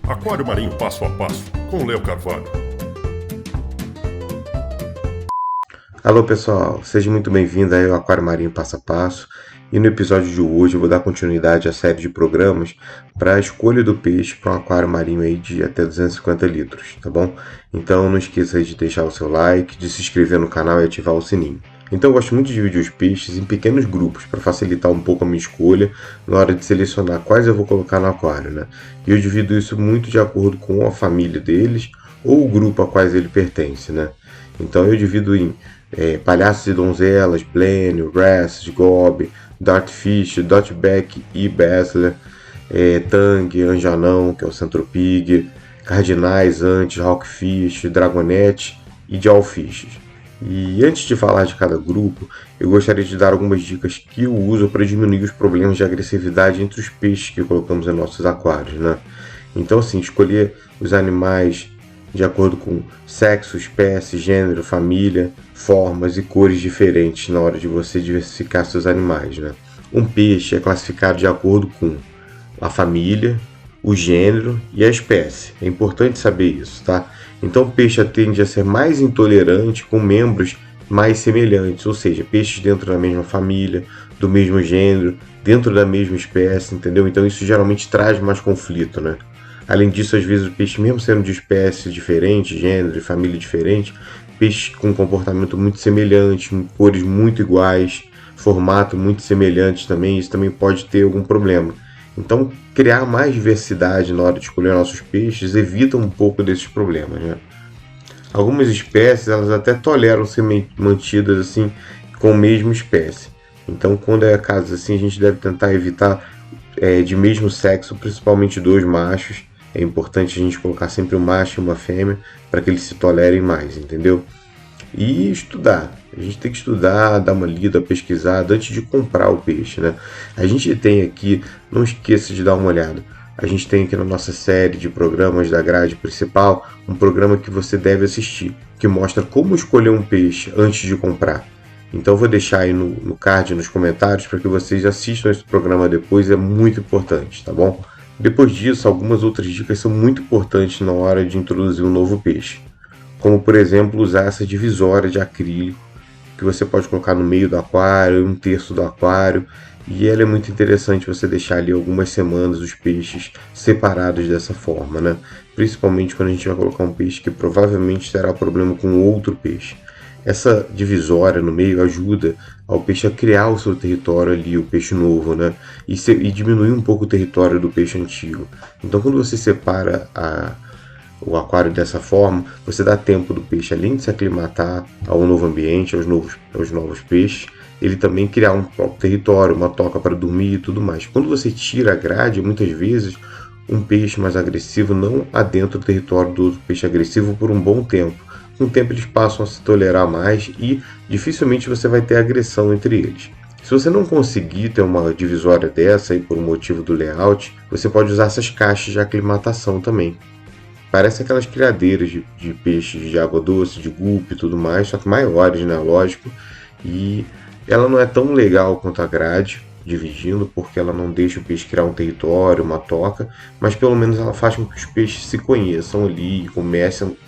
Aquário Marinho Passo a Passo, com Léo Carvalho. Alô pessoal, seja muito bem-vindo aí ao Aquário Marinho Passo a Passo. E no episódio de hoje eu vou dar continuidade à série de programas para a escolha do peixe para um aquário marinho aí de até 250 litros, tá bom? Então não esqueça aí de deixar o seu like, de se inscrever no canal e ativar o sininho. Então eu gosto muito de dividir os peixes em pequenos grupos para facilitar um pouco a minha escolha na hora de selecionar quais eu vou colocar no aquário, né? E eu divido isso muito de acordo com a família deles ou o grupo a quais ele pertence, né? Então eu divido em palhaços e donzelas, Blenheim, Wrasse, Goby, Dartfish, Dotback e Bassler, Tang, Anjanão, que é o Centropig, Cardinais, Antes, Rockfish, Dragonette e Jawfishes. E antes de falar de cada grupo, eu gostaria de dar algumas dicas que eu uso para diminuir os problemas de agressividade entre os peixes que colocamos em nossos aquários, né? Então, assim, escolher os animais de acordo com sexo, espécie, gênero, família, formas e cores diferentes na hora de você diversificar seus animais, né? Um peixe é classificado de acordo com a família, o gênero e a espécie. É importante saber isso, tá? Então o peixe tende a ser mais intolerante com membros mais semelhantes, ou seja, peixes dentro da mesma família, do mesmo gênero, dentro da mesma espécie, entendeu? Então isso geralmente traz mais conflito, né? Além disso, às vezes o peixe, mesmo sendo de espécie diferente, gênero e família diferente, peixes com comportamento muito semelhante, com cores muito iguais, formato muito semelhante também, isso também pode ter algum problema. Então, criar mais diversidade na hora de escolher nossos peixes evita um pouco desses problemas, né? Algumas espécies, elas até toleram ser mantidas assim com a mesma espécie. Então, quando é caso assim, a gente deve tentar evitar de mesmo sexo, principalmente dois machos. É importante a gente colocar sempre um macho e uma fêmea para que eles se tolerem mais, entendeu? E estudar. A gente tem que estudar, dar uma lida, pesquisar antes de comprar o peixe, né? A gente tem aqui, não esqueça de dar uma olhada, a gente tem aqui na nossa série de programas da grade principal um programa que você deve assistir, que mostra como escolher um peixe antes de comprar. Então eu vou deixar aí no card, nos comentários, para que vocês assistam esse programa depois, é muito importante, tá bom? Depois disso, algumas outras dicas são muito importantes na hora de introduzir um novo peixe. Como, por exemplo, usar essa divisória de acrílico, que você pode colocar no meio do aquário, um terço do aquário, e ela é muito interessante você deixar ali algumas semanas os peixes separados dessa forma, né? Principalmente quando a gente vai colocar um peixe que provavelmente terá problema com outro peixe. Essa divisória no meio ajuda ao peixe a criar o seu território ali, o peixe novo, né? E diminuir um pouco o território do peixe antigo. Então, quando você separa o aquário dessa forma, você dá tempo do peixe, além de se aclimatar ao novo ambiente, aos novos peixes, ele também criar um próprio território, uma toca para dormir e tudo mais. Quando você tira a grade, muitas vezes, um peixe mais agressivo não adentra o território do outro peixe agressivo por um bom tempo. Com o tempo eles passam a se tolerar mais e dificilmente você vai ter agressão entre eles. Se você não conseguir ter uma divisória dessa aí por um motivo do layout, você pode usar essas caixas de aclimatação também. Parece aquelas criadeiras de peixes de água doce, de gulp e tudo mais, só que maiores, né? Lógico. E ela não é tão legal quanto a grade, dividindo, porque ela não deixa o peixe criar um território, uma toca, mas pelo menos ela faz com que os peixes se conheçam ali e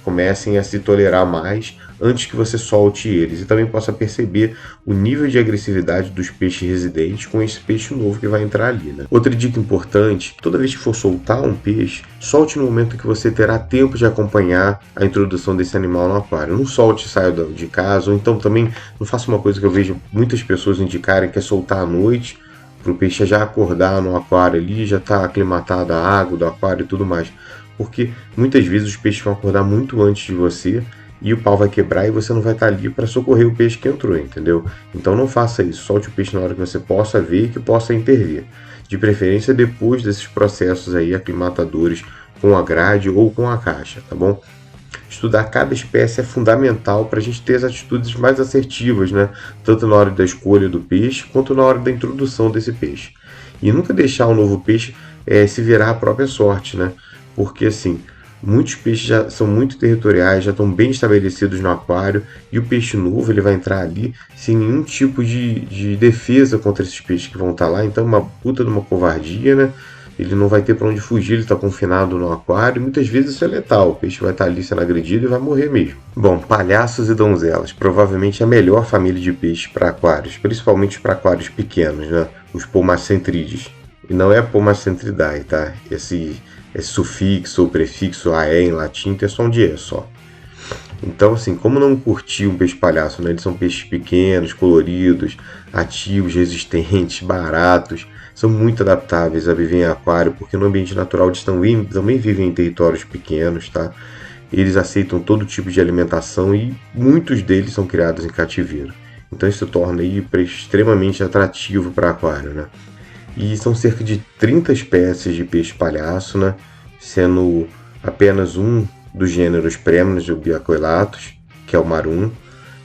comecem a se tolerar mais antes que você solte eles, e também possa perceber o nível de agressividade dos peixes residentes com esse peixe novo que vai entrar ali, né? Outra dica importante, toda vez que for soltar um peixe, solte no momento que você terá tempo de acompanhar a introdução desse animal no aquário. Não solte e saia de casa, ou então também não faça uma coisa que eu vejo muitas pessoas indicarem, que é soltar à noite, para o peixe já acordar no aquário ali, já está aclimatado a água do aquário e tudo mais. Porque muitas vezes os peixes vão acordar muito antes de você e o pau vai quebrar e você não vai estar ali para socorrer o peixe que entrou, entendeu? Então não faça isso, solte o peixe na hora que você possa ver e que possa intervir. De preferência depois desses processos aí aclimatadores com a grade ou com a caixa, tá bom? Estudar cada espécie é fundamental para a gente ter as atitudes mais assertivas, né? Tanto na hora da escolha do peixe, quanto na hora da introdução desse peixe. E nunca deixar o novo peixe se virar a própria sorte, né? Porque assim, muitos peixes já são muito territoriais, já estão bem estabelecidos no aquário, e o peixe novo ele vai entrar ali sem nenhum tipo de defesa contra esses peixes que vão estar lá. Então uma puta de uma covardia, né? ele não vai ter para onde fugir, ele está confinado no aquário, e muitas vezes isso é letal, o peixe vai estar ali sendo agredido e vai morrer mesmo. Bom, palhaços e donzelas, provavelmente a melhor família de peixes para aquários, principalmente para aquários pequenos, né? Os Pomacentrídeos. E não é Pomacentridae, tá? Esse sufixo ou prefixo AE em latim é só um dia só. Então, assim, como não curtir um peixe palhaço, né? Eles são peixes pequenos, coloridos, ativos, resistentes, baratos, são muito adaptáveis a viver em aquário, porque no ambiente natural eles também vivem em territórios pequenos, tá? Eles aceitam todo tipo de alimentação e muitos deles são criados em cativeiro. Então isso torna aí extremamente atrativo para aquário, né? E são cerca de 30 espécies de peixe palhaço, né? Sendo apenas um dos gêneros Premnos ou Biacoelatos, que é o marum,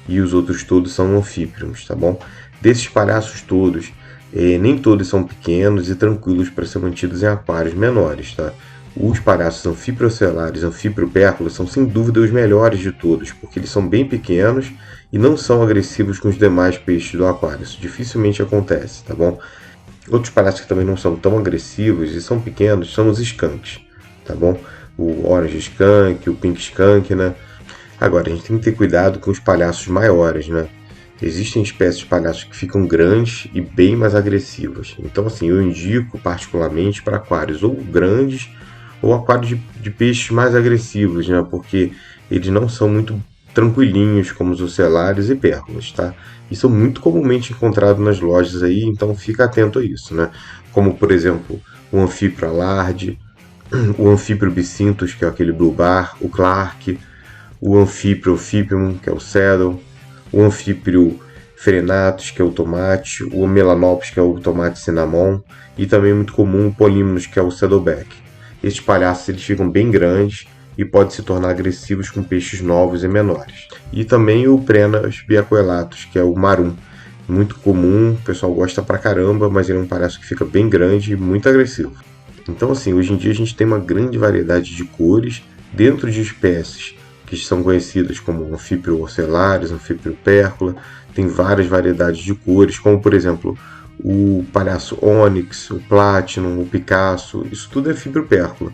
e os outros todos são anfíprions, tá bom? Desses palhaços todos, nem todos são pequenos e tranquilos para ser mantidos em aquários menores, tá? Os palhaços anfipriocelares, anfíprio-pérculas, são sem dúvida os melhores de todos, porque eles são bem pequenos e não são agressivos com os demais peixes do aquário. Isso dificilmente acontece, tá bom? Outros palhaços que também não são tão agressivos e são pequenos são os skunks, tá bom? O orange skunk, o pink skunk, né? Agora, a gente tem que ter cuidado com os palhaços maiores, né? Existem espécies de palhaços que ficam grandes e bem mais agressivas. Então, assim, eu indico particularmente para aquários ou grandes ou aquários de peixes mais agressivos, né? Porque eles não são muito tranquilinhos como os ocelares e pérculas, tá? E são muito comumente encontrados nas lojas aí, então fica atento a isso, né? Como, por exemplo, o anfíprio alarde, o anfíprio bicintus, que é aquele blue bar, o clark, o anfíprio ophipium, que é o saddle, o anfíprio frenatus, que é o tomate, o melanopus, que é o tomate cinnamon, e também muito comum o polymnus, que é o saddleback. Esses palhaços eles ficam bem grandes e podem se tornar agressivos com peixes novos e menores. E também o Prenas biacoelatus, que é o marum, muito comum, o pessoal gosta pra caramba, mas ele é um palhaço que fica bem grande e muito agressivo. Então, assim, hoje em dia a gente tem uma grande variedade de cores dentro de espécies que são conhecidas como anfíprio ocelares, anfíprio pércula, tem várias variedades de cores, como por exemplo o palhaço ônix, o platinum, o picasso, isso tudo é anfíprio pércula.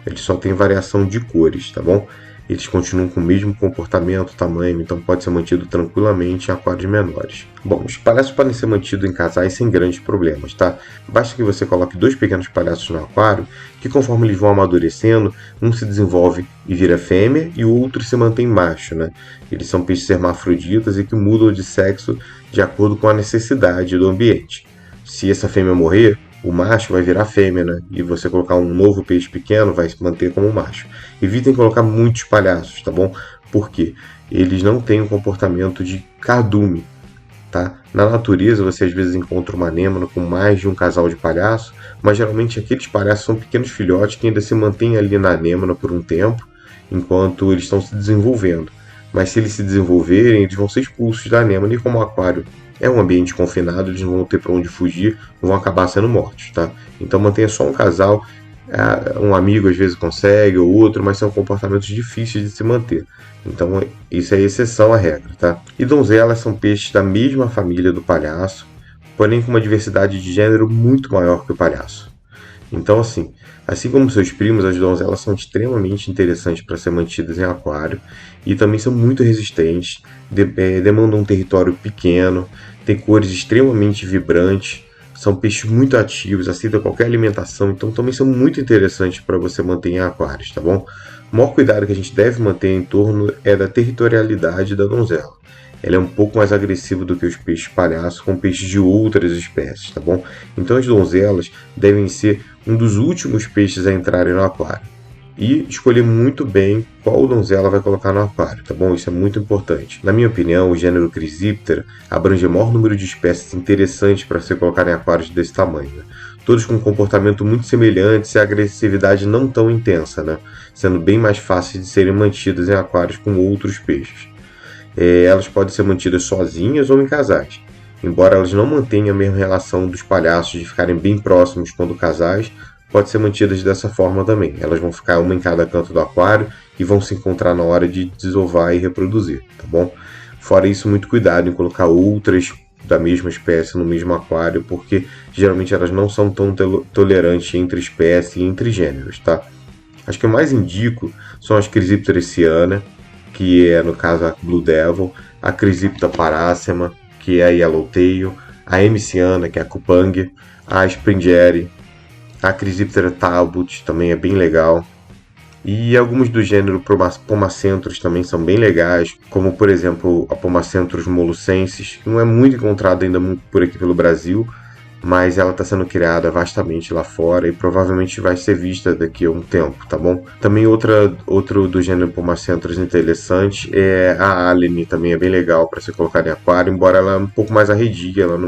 Eles só têm variação de cores, tá bom? Eles continuam com o mesmo comportamento, tamanho, então pode ser mantido tranquilamente em aquários menores. Bom, os palhaços podem ser mantidos em casais sem grandes problemas, tá? Basta que você coloque 2 pequenos palhaços no aquário, que conforme eles vão amadurecendo, um se desenvolve e vira fêmea e o outro se mantém macho, né? Eles são peixes hermafroditas e que mudam de sexo de acordo com a necessidade do ambiente. Se essa fêmea morrer, o macho vai virar fêmea, né? E você colocar um novo peixe pequeno vai se manter como macho. Evitem colocar muitos palhaços, tá bom? Porque eles não têm um comportamento de cardume, tá? Na natureza você às vezes encontra uma anêmona com mais de um casal de palhaço, mas geralmente aqueles palhaços são pequenos filhotes que ainda se mantêm ali na anêmona por um tempo, enquanto eles estão se desenvolvendo. Mas se eles se desenvolverem, eles vão ser expulsos da anêmona e como o aquário é um ambiente confinado, eles não vão ter para onde fugir, vão acabar sendo mortos, tá? Então mantenha só um casal, um amigo às vezes consegue, ou outro, mas são comportamentos difíceis de se manter. Então isso é exceção à regra, tá? E donzelas são peixes da mesma família do palhaço, porém com uma diversidade de gênero muito maior que o palhaço. Então assim como seus primos, as donzelas são extremamente interessantes para ser mantidas em aquário e também são muito resistentes, demandam um território pequeno, têm cores extremamente vibrantes, são peixes muito ativos, aceitam qualquer alimentação, então também são muito interessantes para você manter em aquários, tá bom? O maior cuidado que a gente deve manter em torno é da territorialidade da donzela. Ela é um pouco mais agressiva do que os peixes palhaços com peixes de outras espécies, tá bom? Então as donzelas devem ser um dos últimos peixes a entrarem no aquário. E escolher muito bem qual donzela vai colocar no aquário, tá bom? Isso é muito importante. Na minha opinião, o gênero Chrysiptera abrange o maior número de espécies interessantes para se colocar em aquários desse tamanho, né? Todos com um comportamento muito semelhante e agressividade não tão intensa, né? Sendo bem mais fáceis de serem mantidas em aquários com outros peixes. Elas podem ser mantidas sozinhas ou em casais. Embora elas não mantenham a mesma relação dos palhaços de ficarem bem próximos quando casais, pode ser mantidas dessa forma também. Elas vão ficar uma em cada canto do aquário e vão se encontrar na hora de desovar e reproduzir, tá bom? Fora isso, muito cuidado em colocar outras da mesma espécie no mesmo aquário, porque geralmente elas não são tão tolerantes entre espécies e entre gêneros, tá? As que eu mais indico são as Crisiptera essiana, que é, no caso, a Blue Devil, a Crisipta paracema, que é a Yellowtail, a Emiciana, que é a Cupang, a Springere, a Crisiptera talbot também é bem legal. E alguns do gênero Pomacentros também são bem legais, como por exemplo a Pomacentros molossensis, que não é muito encontrada ainda por aqui pelo Brasil, mas ela está sendo criada vastamente lá fora e provavelmente vai ser vista daqui a um tempo, tá bom? Também outro do gênero Pomacentros interessante é a Alene, também é bem legal para se colocar em aquário, embora ela é um pouco mais arredia, ela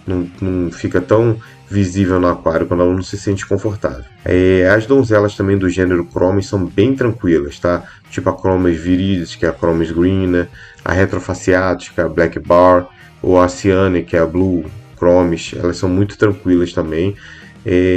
não fica tão visível no aquário quando ela não se sente confortável. As donzelas também do gênero Chromis são bem tranquilas, tá? Tipo a Chromis viridis, que é a Chromis greena, a Retrofaciatus, que é a Black Bar, ou a Cyane, que é a Blue Chromis, elas são muito tranquilas também,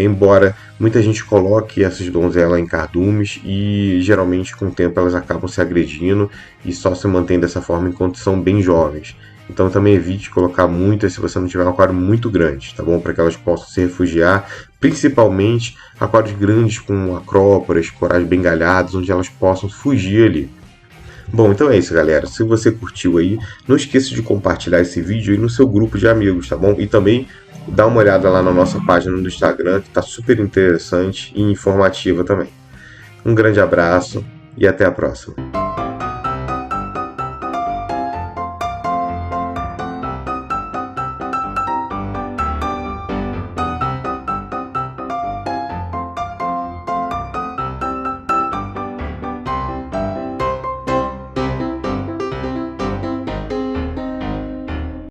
embora muita gente coloque essas donzelas em cardumes e geralmente com o tempo elas acabam se agredindo e só se mantêm dessa forma enquanto são bem jovens. Então também evite colocar muitas se você não tiver um aquário muito grande, tá bom? Para que elas possam se refugiar, principalmente aquários grandes com acróporas, corais bem galhados, onde elas possam fugir ali. Bom, então é isso, galera. Se você curtiu aí, não esqueça de compartilhar esse vídeo aí no seu grupo de amigos, tá bom? E também dá uma olhada lá na nossa página do Instagram, que tá super interessante e informativa também. Um grande abraço e até a próxima.